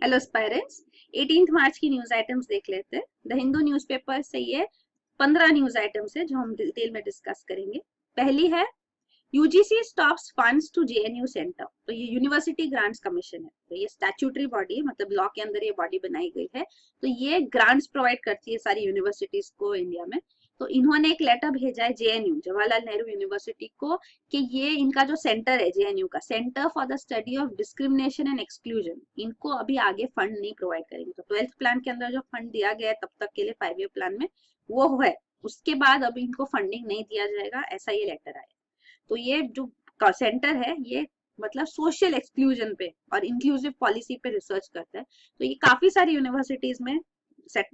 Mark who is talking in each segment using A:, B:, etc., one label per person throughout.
A: Hello स्पायरेंट्स, 18 मार्च की news items देख लेते हैं। द हिंदू न्यूज़पेपर से ये 15 न्यूज आइटम्स है जो हम डिटेल में डिस्कस करेंगे। पहली है UGC stops funds to JNU centre. तो ये यूनिवर्सिटी ग्रांट्स कमीशन है, तो ये स्टैट्यूटरी बॉडी है, मतलब लॉ के अंदर ये बॉडी बनाई गई है। तो ये ग्रांट्स प्रोवाइड करती है सारी यूनिवर्सिटीज को इंडिया में। तो इन्होंने एक लेटर भेजा है जेएनयू, जवाहरलाल नेहरू यूनिवर्सिटी को, कि ये इनका जो सेंटर है जेएनयू का, centre for the study of discrimination and exclusion, इनको अभी आगे फंड नहीं प्रोवाइड करेंगे। तो 12th प्लान के अंदर जो फंड दिया गया है तब तक के लिए 5 ईयर प्लान में वो है, उसके बाद अभी इनको फंडिंग नहीं दिया जाएगा, ऐसा ये लेटर आया। तो ये जो सेंटर है ये मतलब सोशल एक्सक्लूजन पे और इंक्लूसिव पॉलिसी पे रिसर्च करता है। तो ये काफी सारी यूनिवर्सिटीज में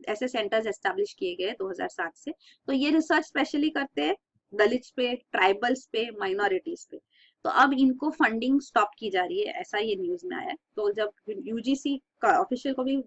A: ऐसे सेंटर्स एस्टेब्लिश किए गए 2007 से। तो ये रिसर्च स्पेशली करते हैं दलित्स पे, ट्राइबल्स पे, माइनॉरिटीज पे। तो अब इनको फंडिंग स्टॉप की जा रही है, ऐसा ये न्यूज में आया। तो जब यूजीसी का ऑफिशियल को भी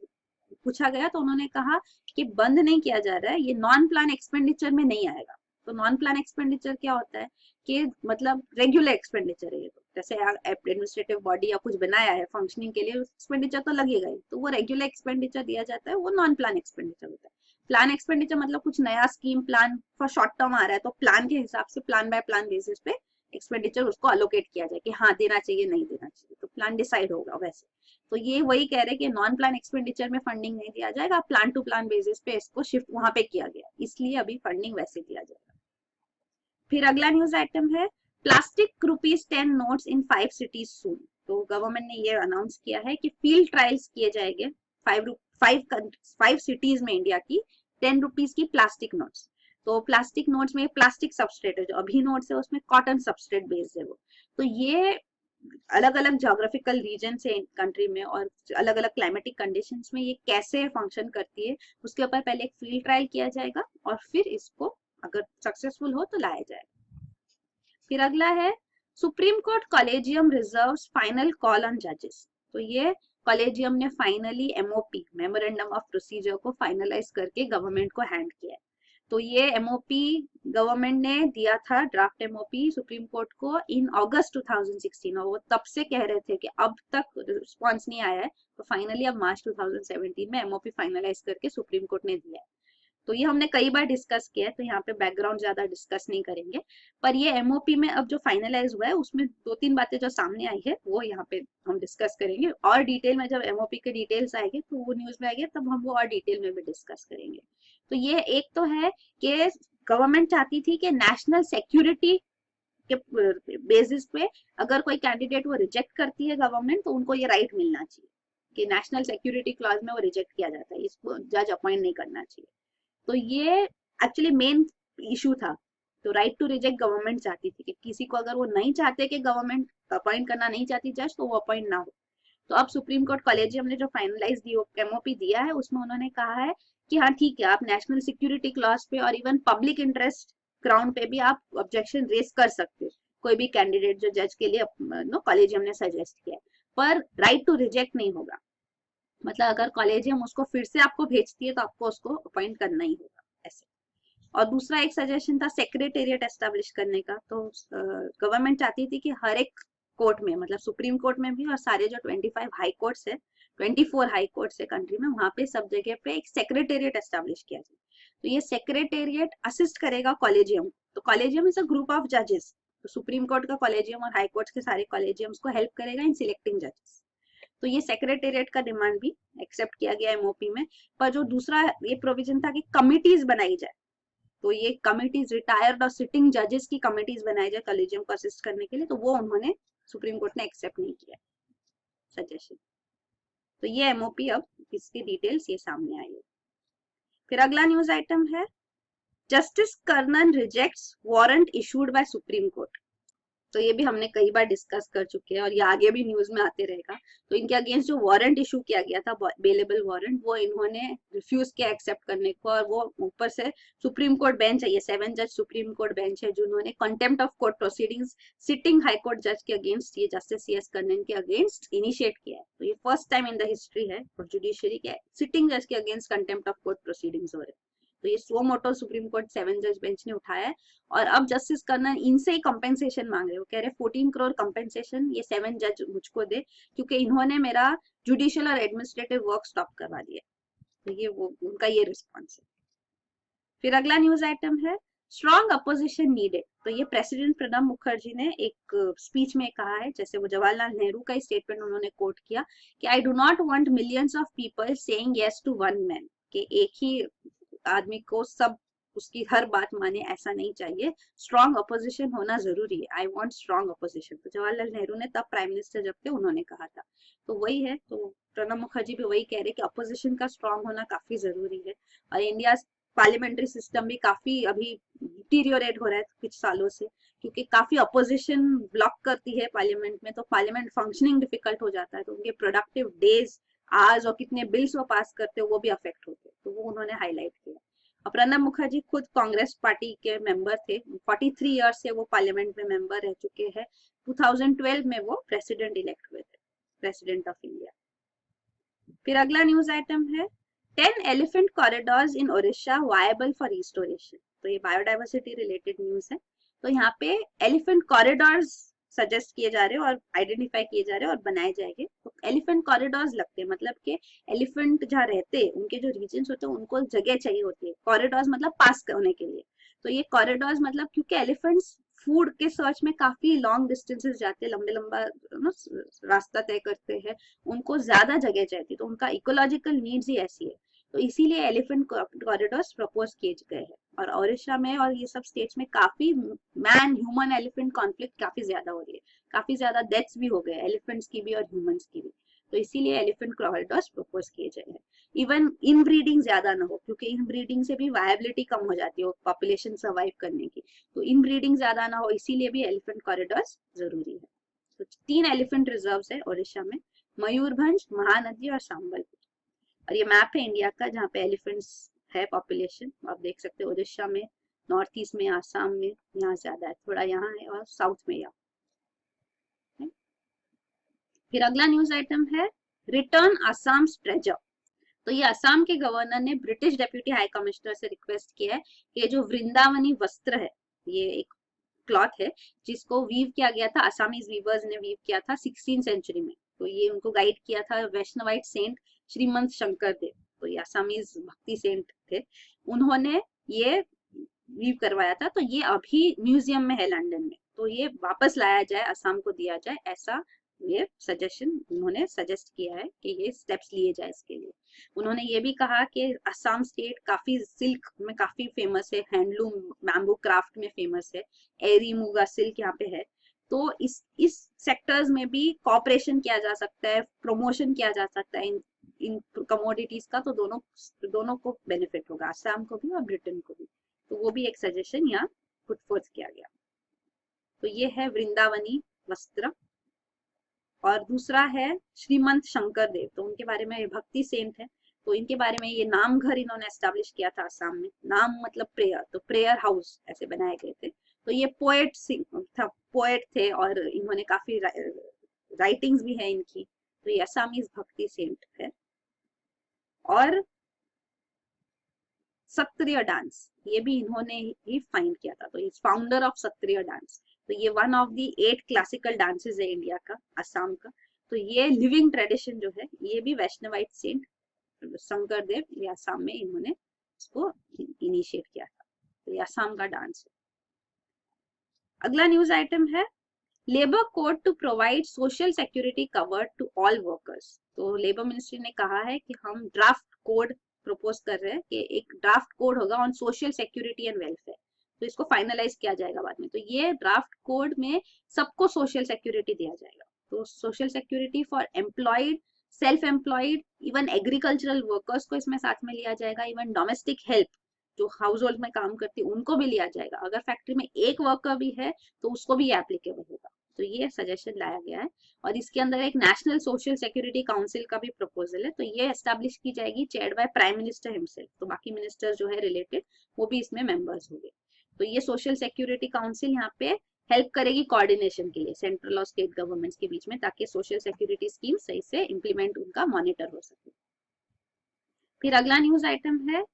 A: पूछा गया तो उन्होंने कहा कि बंद नहीं किया जा रहा है, ये नॉन प्लान एक्सपेंडिचर में नहीं आएगा। तो नॉन प्लान एक्सपेंडिचर क्या होता है कि मतलब रेगुलर एक्सपेंडिचर है ये। तो जैसे एडमिनिस्ट्रेटिव बॉडी या कुछ बनाया है फंक्शनिंग के लिए, एक्सपेंडिचर तो लगेगा ही, तो वो रेगुलर एक्सपेंडिचर दिया जाता है, वो नॉन प्लान एक्सपेंडिचर होता है। प्लान एक्सपेंडिचर मतलब कुछ नया scheme plan for short term आ रहा है, तो प्लान के हिसाब से प्लान बाय प्लान बेसिस पे एक्सपेंडिचर उसको अलोकेट किया जाए कि हाँ देना चाहिए नहीं देना चाहिए, तो प्लान डिसाइड होगा वैसे। तो ये वही कह रहे हैं कि नॉन प्लान एक्सपेंडिचर में फंडिंग नहीं दिया जाएगा, प्लान टू प्लान बेसिस पे इसको शिफ्ट वहां पे किया गया, इसलिए अभी फंडिंग वैसे दिया जाएगा। फिर अगला न्यूज आइटम है प्लास्टिक ₹10 नोट्स इन 5 सिटीज सून। तो गवर्नमेंट ने ये अनाउंस किया है कि फील्ड ट्रायल्स किए जाएंगे 5 सिटीज में इंडिया की, ₹10 की प्लास्टिक नोट्स। तो प्लास्टिक नोट्स में प्लास्टिक सबस्ट्रेट है, जो अभी नोट्स है उसमें कॉटन सबस्ट्रेट बेस्ड है वो। तो ये अलग अलग जोग्राफिकल रीजन से कंट्री में और अलग अलग क्लाइमेटिक कंडीशंस में ये कैसे फंक्शन करती है, उसके ऊपर पहले एक फील्ड ट्रायल किया जाएगा और फिर इसको अगर सक्सेसफुल हो तो लाया जाएगा। फिर अगला है supreme court collegium reserves final call on जजेस। तो ये कॉलेजियम ने finally MOP, memorandum of procedure को फाइनलाइज करके गवर्नमेंट को हैंड किया है। तो ये एमओपी गवर्नमेंट ने दिया था, ड्राफ्ट एमओपी सुप्रीम कोर्ट को इन अगस्त 2016, और वो तब से कह रहे थे कि अब तक रिस्पॉन्स नहीं आया है। तो फाइनली अब मार्च 2017 में एमओपी फाइनलाइज करके सुप्रीम कोर्ट ने दिया है। तो ये हमने कई बार डिस्कस किया है, तो यहाँ पे बैकग्राउंड ज्यादा डिस्कस नहीं करेंगे। पर ये एमओपी में अब जो फाइनलाइज हुआ है उसमें 2-3 बातें जो सामने आई है वो यहाँ पे हम डिस्कस करेंगे, और डिटेल में जब एमओपी के डिटेल्स आएंगे तो वो न्यूज में आएंगे तब हम वो और डिटेल में भी डिस्कस करेंगे। तो ये एक तो है कि गवर्नमेंट चाहती थी कि नेशनल सिक्योरिटी के बेसिस पे अगर कोई कैंडिडेट वो रिजेक्ट करती है गवर्नमेंट, तो उनको ये राइट मिलना चाहिए कि नेशनल सिक्योरिटी क्लॉज में वो रिजेक्ट किया जाता है, इसको जज अपॉइंट नहीं करना चाहिए। तो ये एक्चुअली मेन इशू था। तो राइट टू रिजेक्ट गवर्नमेंट चाहती थी कि किसी को अगर वो नहीं चाहते कि गवर्नमेंट अपॉइंट करना नहीं चाहती जज, तो वो अपॉइंट ना हो। तो अब सुप्रीम कोर्ट कॉलेजियम ने जो फाइनलाइज एमओपी दिया है उसमें उन्होंने कहा है कि हाँ ठीक है, आप नेशनल सिक्योरिटी क्लॉज पे और इवन पब्लिक इंटरेस्ट ग्राउंड पे भी आप ऑब्जेक्शन रेज कर सकते हो, कोई भी कैंडिडेट जो जज के लिए कॉलेजियम ने सजेस्ट किया है, पर राइट टू रिजेक्ट नहीं होगा। मतलब अगर कॉलेजियम उसको फिर से आपको भेजती है तो आपको उसको अपॉइंट करना ही होगा ऐसे। और दूसरा एक सजेशन था सेक्रेटेरिएट एस्टेब्लिश करने का। तो गवर्नमेंट चाहती थी कि हर एक कोर्ट में, मतलब सुप्रीम कोर्ट में भी और सारे जो 25 हाई कोर्ट्स है, 24 हाई कोर्ट्स है कंट्री में, वहां पे सब जगह पे एक सेक्रेटेरिएट एस्टेब्लिश किया जाए। तो ये सेक्रेटेरिएट असिस्ट करेगा कॉलेजियम। तो collegium is a group of जजेस। तो सुप्रीम कोर्ट का कॉलेजियम और हाई कोर्ट्स के सारे कॉलेजियम्स को हेल्प करेगा इन सिलेक्टिंग जजेस। तो ये सेक्रेटेरिएट का डिमांड भी एक्सेप्ट किया गया एमओपी में। पर जो दूसरा ये प्रोविजन था कि कमिटीज बनाई जाए, तो ये कमिटीज रिटायर्ड और सिटिंग जजेस की कमिटीज बनाई जाए कॉलेजियम को असिस्ट करने के लिए, तो वो उन्होंने सुप्रीम कोर्ट ने एक्सेप्ट नहीं किया सजेशन। तो ये एमओपी अब इसकी डिटेल्स ये सामने आई है। फिर अगला न्यूज आइटम है justice Karnan rejects warrant issued by Supreme Court. तो ये भी हमने कई बार डिस्कस कर चुके हैं और ये आगे भी न्यूज में आते रहेगा। तो इनके अगेंस्ट जो वारंट इशू किया गया था, बेलेबल वारंट, वो इन्होंने रिफ्यूज किया एक्सेप्ट करने को, और वो ऊपर से सुप्रीम कोर्ट बेंच है, ये 7 जज सुप्रीम कोर्ट बेंच है, जिन्होंने contempt of court proceedings sitting high court जज के अगेंस्ट, ये जस्टिस CS कर्नन के अगेंस्ट इनिशिएट किया है। तो ये first time in the history है फॉर जुडिशियरी के सिटिंग जज के against contempt of court proceedings हो रहे हैं। तो ये सो मोटो सुप्रीम कोर्ट 7 जज बेंच ने उठाया है और अब जस्टिस कर्नल इनसे ही कंपेंसेशन मांग रहे हो, कह रहे 14 करोड़ कंपेंसेशन ये 7 जज मुझको दे क्योंकि इन्होंने मेरा जुडिशियल और एडमिनिस्ट्रेटिव वर्क स्टॉप करवा दिया। तो ये वो उनका ये रिस्पॉन्स है। फिर अगला न्यूज आइटम है स्ट्रॉन्ग अपोजिशन नीडेड। तो ये प्रेसिडेंट प्रणब मुखर्जी ने एक स्पीच में कहा है, जैसे वो जवाहरलाल नेहरू का स्टेटमेंट उन्होंने कोट किया कि I do not want millions of people saying yes to one man, कि एक ही आदमी को सब उसकी हर बात माने, ऐसा नहीं चाहिए। स्ट्रॉन्ग अपोजिशन होना जरूरी है, आई वांट स्ट्रॉन्ग अपोजिशन। तो जवाहरलाल नेहरू ने तब प्राइम मिनिस्टर जब थे उन्होंने कहा था, तो वही है। तो प्रणब मुखर्जी भी वही कह रहे कि अपोजिशन का स्ट्रॉन्ग होना काफी जरूरी है। और इंडिया पार्लियामेंट्री सिस्टम भी काफी अभी डिटीरियोरेट हो रहा है कुछ सालों से, क्योंकि काफी अपोजिशन ब्लॉक करती है पार्लियामेंट में, तो पार्लियामेंट फंक्शनिंग डिफिकल्ट हो जाता है, तो उनके प्रोडक्टिव डेज आज और कितने बिल्स वो पास करते हैं वो भी अफेक्ट होते हैं, तो वो उन्होंने हाईलाइट किया। और प्रणब मुखर्जी खुद कांग्रेस पार्टी के मेंबर थे, 43 ईयर्स से वो पार्लियामेंट में मेंबर रह चुके हैं। 2012 में वो प्रेसिडेंट इलेक्ट हुए थे, प्रेसिडेंट ऑफ इंडिया। फिर अगला न्यूज आइटम है 10 elephant corridors in Odisha viable for restoration. तो ये बायोडाइवर्सिटी रिलेटेड न्यूज है। तो यहाँ पे एलिफेंट कॉरिडोर्स सजेस्ट किए जा रहे हैं और आइडेंटिफाई किए जा रहे हैं और बनाए जाएंगे। तो एलिफेंट कॉरिडोर्स लगते हैं, मतलब कि एलिफेंट जहाँ रहते हैं उनके जो रीजन्स होते हैं उनको जगह चाहिए होती है, कॉरिडोर्स मतलब पास करने के लिए। तो ये कॉरिडोर्स मतलब क्योंकि एलिफेंट्स फूड के सर्च में काफी लॉन्ग डिस्टेंसेस जाते हैं, लंबे लंबा रास्ता तय करते हैं, उनको ज्यादा जगह चाहिए, तो उनका इकोलॉजिकल नीड्स ही ऐसी है, तो इसीलिए एलिफेंट कॉरिडोर्स प्रपोज किए गए हैं। और ओडिशा में और ये सब स्टेट्स में काफी मैन ह्यूमन एलिफेंट कॉन्फ्लिक्ट काफी ज्यादा हो रही है, काफी ज्यादा डेथ्स भी हो गए एलिफेंट्स की भी और ह्यूमंस की भी, तो इसीलिए एलिफेंट कॉरिडोर्स प्रपोज किए गए हैं। इवन इन ब्रीडिंग ज्यादा ना हो, क्योंकि इन ब्रीडिंग से भी वायबिलिटी कम हो जाती है पॉपुलेशन सर्वाइव करने की, तो इन ब्रीडिंग ज्यादा ना हो इसीलिए भी एलिफेंट कॉरिडोर्स जरूरी है। तो 3 एलिफेंट रिजर्व्स है ओडिशा में, मयूरभंज, महानदी और संबलपुर। और ये मैप है इंडिया का जहाँ पे एलिफेंट्स है पॉपुलेशन, आप देख सकते हो ओडिशा में, नॉर्थ ईस्ट में, आसाम में, यहाँ ज्यादा है, थोड़ा यहाँ है और साउथ में यहाँ। फिर अगला न्यूज आइटम है रिटर्न असम ट्रेजर। तो ये असम के गवर्नर ने ब्रिटिश डेप्यूटी हाई कमिश्नर से रिक्वेस्ट किया है कि ये जो वृंदावनी वस्त्र है, ये एक क्लॉथ है जिसको वीव किया गया था, असमीज वीवर्स ने वीव किया था 16 सेंचुरी में, तो ये उनको गाइड किया था वैष्णवाइट सेंट श्रीमंत शंकर देव, तो ये असमीज भक्ति सेंट थे, उन्होंने ये वीव करवाया था। तो ये अभी म्यूजियम में है लंदन में, तो ये वापस लाया जाए, असम को दिया जाए, ऐसा ये सजेशन उन्होंने सजेस्ट किया है कि ये स्टेप्स लिए जाए इसके लिए। उन्होंने ये भी कहा कि असम स्टेट काफी सिल्क में काफी फेमस है, हैंडलूम बैम्बू क्राफ्ट में फेमस है, एरी मुगा सिल्क यहाँ पे है, तो इस सेक्टर्स में भी कॉपरेशन किया जा सकता है, प्रमोशन किया जा सकता है इन कमोडिटीज का, तो दोनों को बेनिफिट होगा, असम को भी और ब्रिटेन को भी, तो वो भी एक सजेशन यहाँ पुट फोर्थ किया गया। तो ये है वृंदावनी वस्त्र। और दूसरा है श्रीमंत शंकर देव, तो उनके बारे में भक्ति सेंट है, तो इनके बारे में ये नाम घर इन्होंने एस्टेब्लिश किया था असम में, नाम मतलब प्रेयर, तो प्रेयर हाउस ऐसे बनाए गए थे। तो ये पोएट थे और इन्होंने काफी राइटिंग्स भी है इनकी, तो ये असमीज भक्ति सेंट है। और सत्रिय डांस ये भी इन्होंने ही फाइंड किया था, तो इस फाउंडर ऑफ सत्रिय डांस, तो ये one of the 8 classical dances है इंडिया का, असम का, तो ये लिविंग ट्रेडिशन जो है ये भी वैष्णवाइट सेंट शंकर देव ये असम में इन्होंने इसको इनिशिएट किया था, तो ये असम का डांस है। अगला न्यूज आइटम है labour code to provide social security cover to all workers. तो लेबर मिनिस्ट्री ने कहा है कि हम ड्राफ्ट कोड प्रपोज कर रहे हैं कि एक ड्राफ्ट कोड होगा on social security and welfare, तो इसको फाइनलाइज किया जाएगा बाद में। तो ये ड्राफ्ट कोड में सबको सोशल सिक्योरिटी दिया जाएगा, तो social security for employed, self employed, even agricultural workers को इसमें साथ में लिया जाएगा, इवन डोमेस्टिक हेल्प जो हाउस होल्ड में काम करती है उनको भी लिया जाएगा, अगर फैक्ट्री में एक वर्कर भी है तो उसको भी एप्लीकेबल होगा, तो ये सजेशन लाया गया है। और इसके अंदर एक नेशनल सोशल सिक्योरिटी काउंसिल का भी प्रपोजल है, तो ये एस्टेब्लिश की जाएगी chaired by prime minister himself, तो बाकी मिनिस्टर जो है रिलेटेड वो भी इसमें मेंबर्स होंगे। तो ये सोशल सिक्योरिटी काउंसिल यहाँ पे हेल्प करेगी कोऑर्डिनेशन के लिए सेंट्रल और स्टेट गवर्नमेंट्स के बीच में, ताकि सोशल सिक्योरिटी स्कीम सही से इंप्लीमेंट उनका मॉनिटर हो सके। फिर अगला न्यूज आइटम है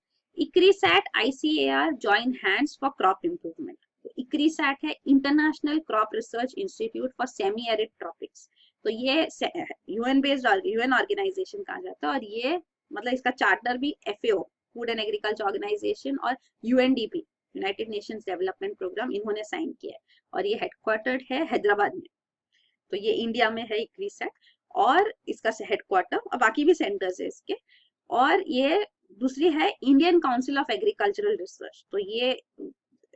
A: ICRISAT ICAR join hands for crop improvement. तो ICRISAT है international crop research institute for semi arid tropics. तो ये यूएन बेस्ड यूएन ऑर्गेनाइजेशन कहा जाता है, और ये मतलब इसका चार्टर भी FAO food and agriculture organisation और UNDP United Nations Development Programme इन्होंने साइन किया है, और ये हेडक्वार्टर्ड है हैदराबाद में। तो ये इंडिया में है ICRISAT, और इसका हेडक्वार्टर और बाकी भी सेंटर्स है इसके। और ये दूसरी है Indian Council of Agricultural Research. तो ये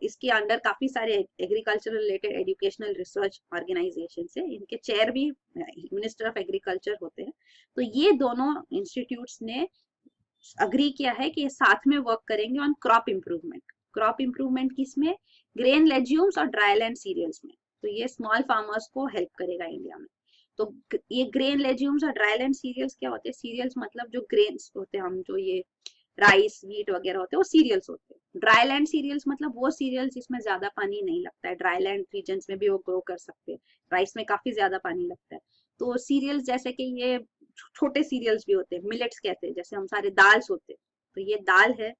A: इसके अंडर काफी सारे agriculture related educational research organisation है, इनके चेयर भी मिनिस्टर ऑफ एग्रीकल्चर होते हैं। तो ये दोनों इंस्टीट्यूट्स ने अग्री किया है कि ये साथ में वर्क करेंगे on crop improvement. Crop improvement किसमें? ग्रेन लेज्यूम्स और ड्राई लैंड सीरियल्स में। तो ये स्मॉल फार्मर्स को हेल्प करेगा इंडिया में। तो ये ग्रेन लेज्यूम्स और ड्राई लैंड सीरियल्स क्या होते हैं? सीरियल्स मतलब जो ग्रेन्स होते हैं, हम जो ये राइस व्हीट वगैरह होते हैं, वो सीरियल्स होते हैं। ड्राई लैंड सीरियल्स मतलब वो सीरियल्स जिसमें ज्यादा पानी नहीं लगता है, ड्राई लैंड रीजन्स में भी वो ग्रो कर सकते हैं, राइस में काफी ज्यादा पानी लगता है। तो सीरियल्स जैसे कि ये छोटे सीरियल्स भी होते हैं, मिलेट्स कहते हैं, जैसे हम सारे दाल्स होते हैं, तो ये दाल है,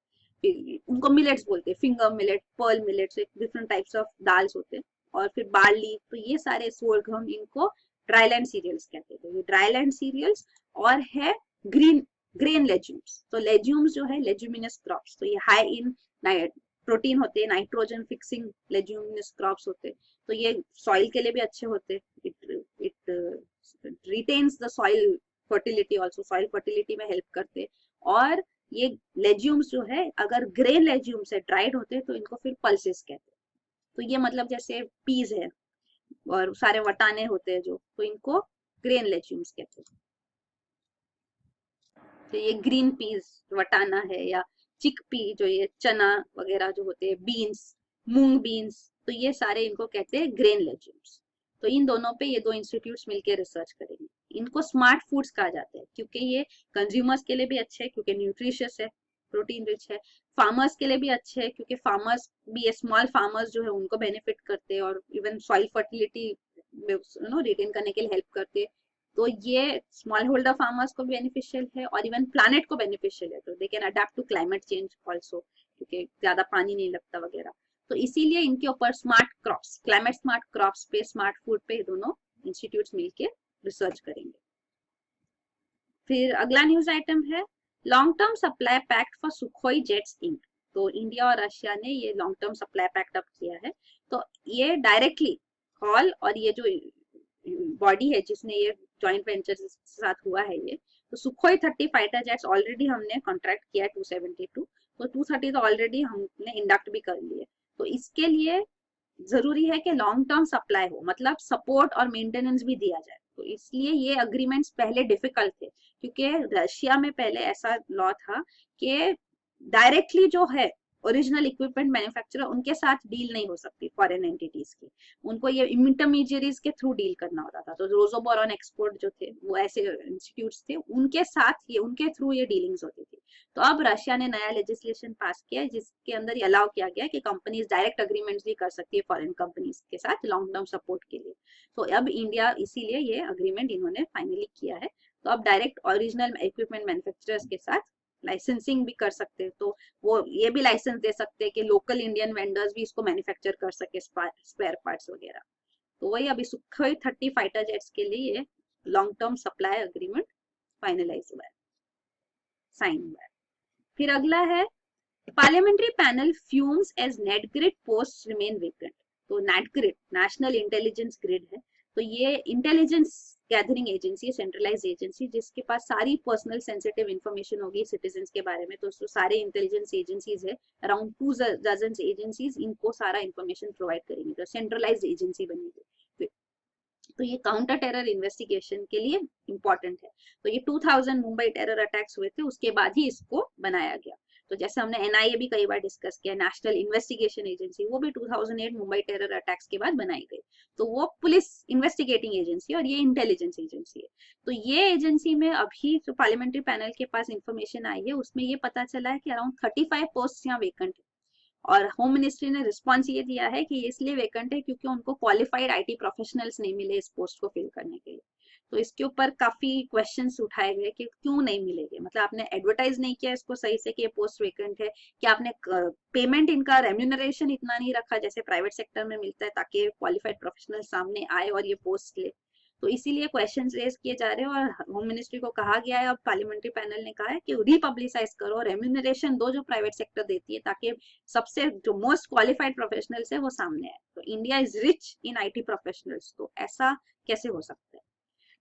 A: उनको मिलेट्स बोलते हैं, finger millet, pearl millets, different types of dals होते हैं। और फिर बार्ली, तो ये सारे सोरघम, इनको ड्राई लैंड सीरियल्स कहते हैं। तो ये ड्राई लैंड सीरियल्स और है ग्रेन लेज्यूम्स। तो लेज्यूम्स जो है लेज्यूमिनस क्रॉप्स, तो ये हाई इन प्रोटीन होते हैं, नाइट्रोजन फिक्सिंग लेज्यूमिनस क्रॉप्स होते हैं। तो ये सॉइल के लिए भी अच्छे होते हैं, it retains the soil fertility, also soil fertility में हेल्प करते हैं। और ये लेज्यूम्स जो है, अगर ग्रेन लेज्यूम्स है, ड्राइड होते हैं, तो इनको फिर पल्सेस कहते हैं। तो ये मतलब जैसे पीज है और सारे वटाने होते हैं जो, तो इनको ग्रेन लेज्यूम्स कहते हैं। तो ये ग्रीन पीज वटाना है, या चिक पी जो ये चना वगैरह जो होते हैं, बीन्स, मूंग बीन्स, तो ये सारे इनको कहते हैं ग्रेन लेज्यूम्स। तो इन दोनों पे ये दो इंस्टीट्यूट्स मिलकर रिसर्च करेंगे। इनको स्मार्ट फूड्स कहा जाता है, क्योंकि ये कंज्यूमर्स के लिए भी अच्छे है, क्योंकि न्यूट्रिशियस है, प्रोटीन रिच है। फार्मर्स के लिए भी अच्छे है, क्योंकि फार्मर्स भी, स्मॉल फार्मर्स जो है उनको बेनिफिट करते हैं, और इवन सॉइल फर्टिलिटी रिटेन करने के लिए हेल्प करते हैं। तो ये स्मॉल होल्डर फार्मर्स को भी बेनिफिशियल है, और इवन प्लानेट को बेनिफिशियल है। तो they can adapt to climate change also, क्योंकि ज्यादा पानी नहीं लगता वगैरह। तो इसीलिए इनके ऊपर smart crops, climate smart crops पे, स्मार्ट फूड पे दोनों इंस्टीट्यूट्स मिलके रिसर्च करेंगे। फिर अगला न्यूज आइटम है long term supply pact for Sukhoi jets inc. तो इंडिया और रशिया ने ये long term supply pact up किया है। तो ये डायरेक्टली हॉल, और ये जो बॉडी है जिसने ये जॉइंट वेंचर के साथ हुआ है, ये तो सुखोई 30 फाइटर जेट्स ऑलरेडी हमने कॉन्ट्रैक्ट किया है 272, तो 230 तो ऑलरेडी हमने इंडक्ट भी कर लिए। तो इसके लिए जरूरी है कि लॉन्ग टर्म सप्लाई हो, मतलब सपोर्ट और मेंटेनेंस भी दिया जाए। तो इसलिए ये अग्रीमेंट्स पहले डिफिकल्ट थे, क्योंकि रशिया में पहले ऐसा लॉ था कि डायरेक्टली जो है ओरिजिनल इक्विपमेंट मैन्युफैक्चरर, उनके साथ डील नहीं हो सकती फॉरेन एंटिटीज की, उनको ये इंटरमीडियरीज के थ्रू डील करना होता था। तो रोजोबोरॉन एक्सपोर्ट जो थे, वो ऐसे इंस्टीट्यूट्स थे, उनके साथ ये, उनके थ्रू ये डीलिंग्स होती थी। तो अब रशिया ने नया लेजिस्लेशन पास किया है, जिसके अंदर ये अलाउ किया गया कि कंपनीज डायरेक्ट अग्रीमेंट्स भी कर सकती है फॉरेन कंपनीज के साथ लॉन्ग टर्म सपोर्ट के लिए। तो अब इंडिया, इसीलिए ये अग्रीमेंट इन्होंने फाइनली किया है। तो अब डायरेक्ट ओरिजिनल इक्विपमेंट मैन्युफैक्चरर्स के साथ लाइसेंसिंग भी कर सकते हैं। तो वो ये भी लाइसेंस दे सकते हैं कि लोकल इंडियन वेंडर्स भी इसको मैन्युफैक्चर कर सके, स्पेयर पार्ट्स वगैरह। तो वही अभी सुखोई 30 फाइटर जेट्स के लिए ये long term supply agreement finalise हुआ है, साइन हुआ है। फिर अगला है parliamentary panel fumes as NATGRID post remain vacant. तो NATGRID national intelligence grid है। तो ये intelligence gathering agency, centralise agency, जिसके पास सारी पर्सनल सेंसिटिव इंफॉर्मेशन होगी सिटीजन्स के बारे में। तो सारे इंटेलिजेंस एजेंसीज है, अराउंड 2 डजन एजेंसीज, इनको सारा इंफॉर्मेशन प्रोवाइड करेंगी। तो सेंट्रलाइज एजेंसी बनेगी। तो ये काउंटर टेरर इन्वेस्टिगेशन के लिए इंपॉर्टेंट है। तो ये 2000 मुंबई टेरर अटैक्स हुए थे, उसके बाद ही इसको बनाया गया। तो जैसे हमने NIA भी कई बार डिस्कस किया, नेशनल इन्वेस्टिगेशन एजेंसी, वो भी 2008 मुंबई टेरर अटैक्स के बाद बनाई गई। तो वो पुलिस इन्वेस्टिगेटिंग एजेंसी, और ये इंटेलिजेंस एजेंसी है। तो ये एजेंसी में अभी जो पार्लियामेंट्री पैनल के पास इंफॉर्मेशन आई है, उसमें ये पता चला है कि अराउंड 35 पोस्ट यहाँ वेकेंट है। और होम मिनिस्ट्री ने रिस्पॉन्स ये दिया है कि ये इसलिए वेकेंट है क्योंकि उनको क्वालिफाइड IT प्रोफेशनल्स नहीं मिले इस पोस्ट को फिल करने के लिए। तो इसके ऊपर काफी क्वेश्चंस उठाए गए कि क्यों नहीं मिलेंगे, मतलब आपने एडवर्टाइज नहीं किया इसको सही से कि ये पोस्ट वेकेंट है, कि आपने पेमेंट इनका रेम्यूनरेशन इतना नहीं रखा जैसे प्राइवेट सेक्टर में मिलता है ताकि क्वालिफाइड प्रोफेशनल सामने आए और ये पोस्ट ले। तो इसीलिए क्वेश्चंस रेज किए जा रहे हैं और होम मिनिस्ट्री को कहा गया है, अब पार्लियामेंट्री पैनल ने कहा है कि रीपब्लिसाइज करो, रेम्यूनरेशन दो जो प्राइवेट सेक्टर देती है, ताकि सबसे जो मोस्ट क्वालिफाइड प्रोफेशनल्स है वो सामने आए। तो India is rich in IT professionals, तो ऐसा कैसे हो सकता है?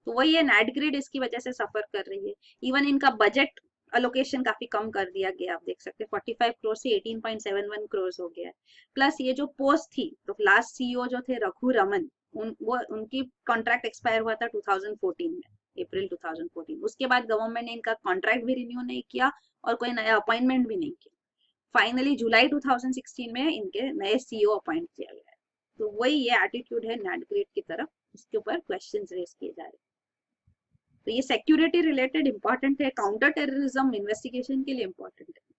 A: तो वही है, नेट ग्रिड इसकी वजह से सफर कर रही है। इवन इनका बजट अलोकेशन काफी कम कर दिया गया, आप देख सकते हैं 45 करोड़ से 18.71 करोड़ हो गया है। प्लस ये जो पोस्ट थी, तो लास्ट सीईओ जो थे रघु रमन, उनकी कॉन्ट्रैक्ट एक्सपायर हुआ था 2014 में, अप्रैल 2014। उसके बाद गवर्नमेंट ने इनका कॉन्ट्रैक्ट भी रिन्यू नहीं किया और कोई नया अपॉइंटमेंट भी नहीं किया। फाइनली जुलाई 2016 में इनके नए सीईओ अपॉइंट किया गया है। तो वही ये एटीट्यूड है नेट ग्रिड की तरफ, इसके ऊपर क्वेश्चंस रेज किए जा रहे हैं। तो ये सिक्योरिटी रिलेटेड इंपॉर्टेंट है, काउंटर टेररिज्म इन्वेस्टिगेशन के लिए इंपॉर्टेंट है।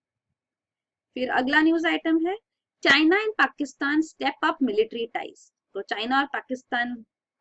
A: फिर अगला न्यूज आइटम है, China and Pakistan step up military ties. तो चाइना और पाकिस्तान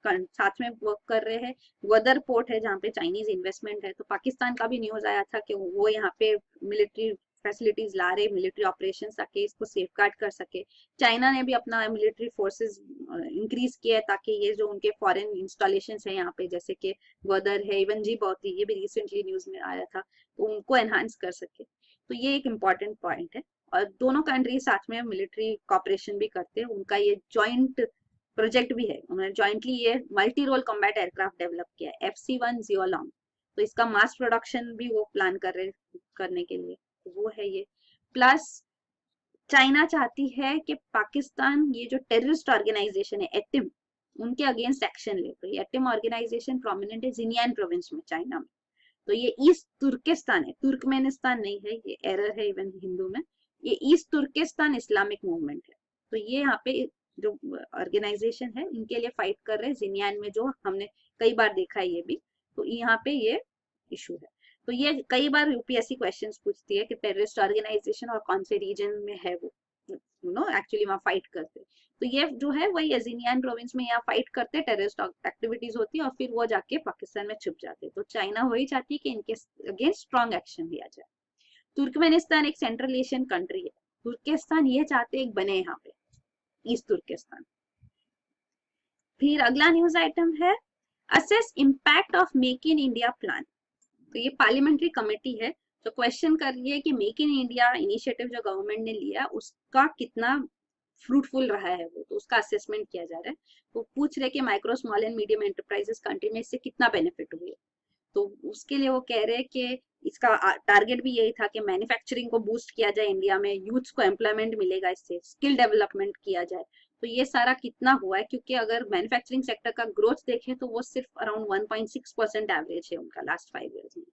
A: साथ में वर्क कर रहे हैं। ग्वादर पोर्ट है जहाँ पे चाइनीज इन्वेस्टमेंट है, तो पाकिस्तान का भी न्यूज आया था कि वो यहाँ पे मिलिट्री फैसिलिटीज ला रहे, मिलिट्री ऑपरेशन ताकि इसको सेफगार्ड कर सके। चाइना ने भी अपना मिलिट्री फोर्सेस इंक्रीज किया है ताकि ये जो उनके फॉरेन इंस्टॉलेशन है यहाँ पे, जैसे कि ग्वादर है, इवन जी बौती, ये भी रिसेंटली न्यूज में आया था, तो उनको एनहांस कर सके। तो ये एक इम्पॉर्टेंट पॉइंट है। और दोनों कंट्री साथ में मिलिट्री कॉपरेशन भी करते हैं, उनका ये जॉइंट प्रोजेक्ट भी है। उन्होंने जॉइंटली ये multi role combat aircraft develop किया है, FC-1 जियोलॉन्ग। तो इसका मास प्रोडक्शन भी वो प्लान कर रहे करने के लिए, तो वो है ये। प्लस चाइना चाहती है कि पाकिस्तान ये जो टेररिस्ट ऑर्गेनाइजेशन है एटिम, उनके अगेंस्ट एक्शन ले। तो ये एटिम ऑर्गेनाइजेशन प्रोमिनेंट है जिनियान प्रोविंस में, चाइना में। तो ये ईस्ट तुर्किस्तान है, तुर्कमेनिस्तान नहीं है, ये एरर है इवन हिंदू में। ये ईस्ट तुर्किस्तान इस्लामिक मूवमेंट है। तो ये यहाँ पे जो ऑर्गेनाइजेशन है इनके लिए फाइट कर रहे हैं जिनियान में, जो हमने कई बार देखा है ये भी। तो यहाँ पे ये इशू है। तो ये कई बार यूपीएससी क्वेश्चंस पूछती है कि टेररिस्ट ऑर्गेनाइजेशन और कौन से रीजन में है वो, एक्चुअली वहाँ फाइट करते। तो ये जो है वही अजीनियान प्रोविंस में यहाँ फाइट करते, टेररिस्ट एक्टिविटीज होती है और फिर वो जाके पाकिस्तान में छुप जाते। तो चाइना वही चाहती है कि इनके अगेंस्ट स्ट्रॉन्ग एक्शन लिया जाए। तुर्कमेनिस्तान एक सेंट्रल एशियन कंट्री है, तुर्किस्तान ये चाहते एक बने यहाँ पे, ईस्ट तुर्किस्तान। फिर अगला न्यूज आइटम है, assess impact of make in India plan. तो ये पार्लियामेंट्री कमेटी है जो क्वेश्चन कर रही है कि मेक इन इंडिया इनिशिएटिव जो गवर्नमेंट ने लिया उसका कितना फ्रूटफुल रहा है वो, तो उसका असेसमेंट किया जा रहा है। तो पूछ रहे कि micro small and medium enterprises country में इससे कितना बेनिफिट हुए। तो उसके लिए वो कह रहे हैं कि इसका टारगेट भी यही था कि मैन्युफैक्चरिंग को बूस्ट किया जाए इंडिया में, यूथ्स को एम्प्लॉयमेंट मिलेगा इससे, स्किल डेवलपमेंट किया जाए। तो ये सारा कितना हुआ है, क्योंकि अगर मैन्युफैक्चरिंग सेक्टर का ग्रोथ देखें तो वो सिर्फ अराउंड 1.6% एवरेज है उनका लास्ट 5 ईयर्स में।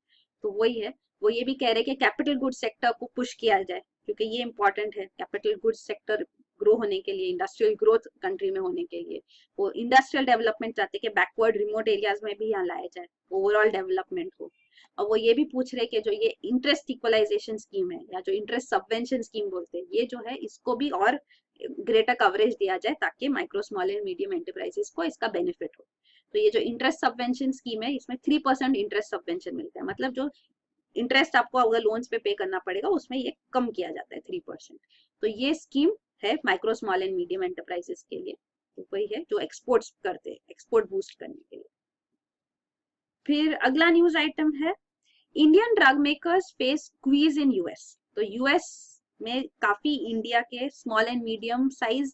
A: तो वही है, वो ये भी कह रहे हैं कि कैपिटल गुड सेक्टर को पुश किया जाए, क्योंकि ये इंपॉर्टेंट है कैपिटल गुड सेक्टर ग्रो होने के लिए, इंडस्ट्रियल ग्रोथ कंट्री में होने के लिए। वो इंडस्ट्रियल डेवलपमेंट चाहते हैं कि बैकवर्ड रिमोट एरियाज में भी यहाँ लाया जाए, ओवरऑल डेवलपमेंट हो। और वो ये भी पूछ रहे कि जो ये इंटरेस्ट इक्वलाइजेशन स्कीम है या जो इंटरेस्ट सबवेंशन स्कीम बोलते हैं, ये जो है इसको भी और ग्रेटर कवरेज दिया जाए ताकि micro small and medium enterprises को इसका बेनिफिट हो। तो ये जो इंटरेस्ट सबवेंशन स्कीम है इसमें 3% इंटरेस्ट सबवेंशन मिलता है, मतलब जो इंटरेस्ट आपको अगर लोन्स पे पे करना पड़ेगा उसमें ये कम किया जाता है 3%। तो ये स्कीम है micro small and medium enterprises के लिए। तो वही है जो एक्सपोर्ट्स करते हैं, एक्सपोर्ट बूस्ट करने के लिए। फिर अगला न्यूज आइटम है, Indian drug makers face squeeze in US. तो यूएस में काफी इंडिया के small and medium size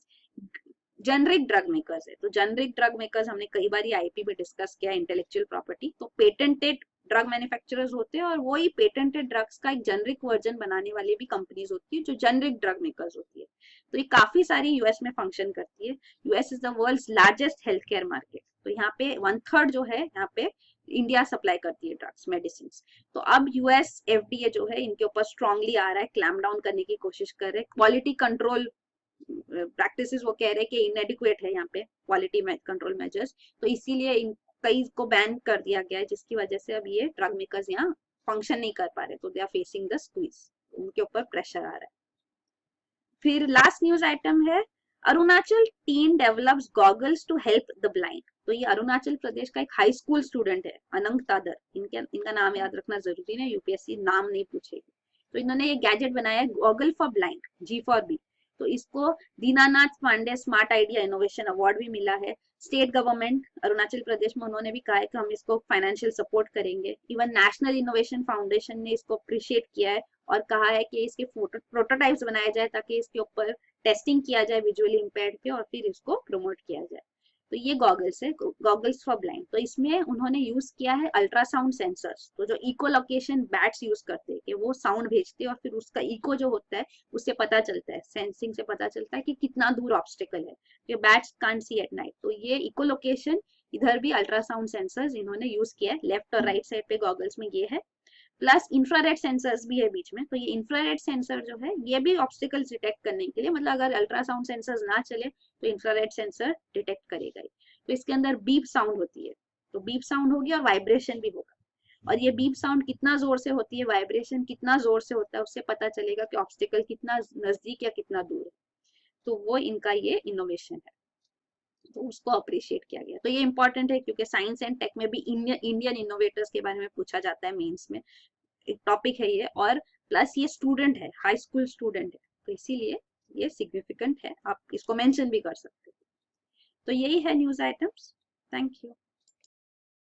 A: generic drug makers है। तो जेनरिक ड्रग मेकर्स हमने कई बार आईपी में डिस्कस किया, इंटेलेक्चुअल प्रॉपर्टी। तो पेटेंटेड ड्रग मैन्युफैक्चरर्स होते हैं और वही पेटेंटेड ड्रग्स का एक जेनरिक वर्जन बनाने वाले भी कंपनीज होती है जो जेनरिक ड्रग मेकर्स होती है। तो ये काफी सारी यूएस में फंक्शन करती है। US is the world's largest health care market. तो यहाँ पे 1/3 जो है यहाँ पे इंडिया सप्लाई करती है ड्रग्स मेडिसिन। तो अब यूएस एफडीए जो है इनके ऊपर स्ट्रांगली आ रहा है, क्लैम्प डाउन करने की कोशिश कर रहे हैं। क्वालिटी कंट्रोल प्रैक्टिसेस वो कह रहे हैं कि इनएडिक्वेट है यहाँ पे क्वालिटी कंट्रोल मेजर्स, तो इसीलिए कई को बैन कर दिया गया है, जिसकी वजह से अब ये ड्रग मेकर्स यहाँ फंक्शन नहीं कर पा रहे। तो they are facing the squeeze, उनके ऊपर प्रेशर आ रहा है। फिर लास्ट न्यूज आइटम है, Arunachal team develops goggles to help the blind. तो ये अरुणाचल प्रदेश का एक हाई स्कूल स्टूडेंट है, अनंग तादर, इनका नाम याद रखना जरूरी है, यूपीएससी नाम नहीं पूछेगी। तो इन्होंने ये गैजेट बनाया है गॉगल फॉर ब्लाइंड, G4B। तो इसको Dinanath Pandey smart idea innovation award भी मिला है। स्टेट गवर्नमेंट अरुणाचल प्रदेश में उन्होंने भी कहा है कि हम इसको फाइनेंशियल सपोर्ट करेंगे। इवन नेशनल इनोवेशन फाउंडेशन ने इसको अप्रिशिएट किया है और कहा है कि इसके प्रोटोटाइप्स बनाए जाए ताकि इसके ऊपर टेस्टिंग किया जाए विजुअली इम्पेयर्ड पे और फिर इसको प्रमोट किया जाए। तो ये गॉगल्स है, गॉगल्स फॉर ब्लाइंड। तो इसमें उन्होंने यूज किया है अल्ट्रासाउंड सेंसर्स। तो जो इको लोकेशन बैट्स यूज करते हैं कि वो साउंड भेजते हैं और फिर उसका इको जो होता है उससे पता चलता है, सेंसिंग से पता चलता है कि कितना दूर ऑब्स्टिकल है, कि bats can't see at night. तो ये इको लोकेशन इधर भी अल्ट्रासाउंड सेंसर्स इन्होंने यूज किया है, लेफ्ट और राइट साइड पे गॉगल्स में ये है। प्लस इंफ्रारेड सेंसर्स भी है बीच में। तो ये इंफ्रारेड सेंसर जो है ये भी ऑब्स्टिकल्स डिटेक्ट करने के लिए, मतलब अगर अल्ट्रासाउंड सेंसर्स ना चले तो इंफ्रारेड सेंसर डिटेक्ट करेगा ही। तो इसके अंदर बीप साउंड होती है, तो बीप साउंड होगी और वाइब्रेशन भी होगा। और ये बीप साउंड कितना जोर से होती है, वाइब्रेशन कितना जोर से होता है, उससे पता चलेगा कि ऑब्स्टिकल कितना नजदीक या कितना दूर है। तो वो इनका ये इनोवेशन है, तो उसको अप्रिशिएट किया गया। तो ये इंपॉर्टेंट है क्योंकि साइंस एंड टेक में भी इंडियन इनोवेटर्स के बारे में पूछा जाता है मेंस में, एक टॉपिक है ये। और प्लस ये स्टूडेंट है, हाई स्कूल स्टूडेंट है, तो इसीलिए ये सिग्निफिकेंट है, आप इसको मेंशन भी कर सकते हो। तो यही है न्यूज आइटम्स। Thank you.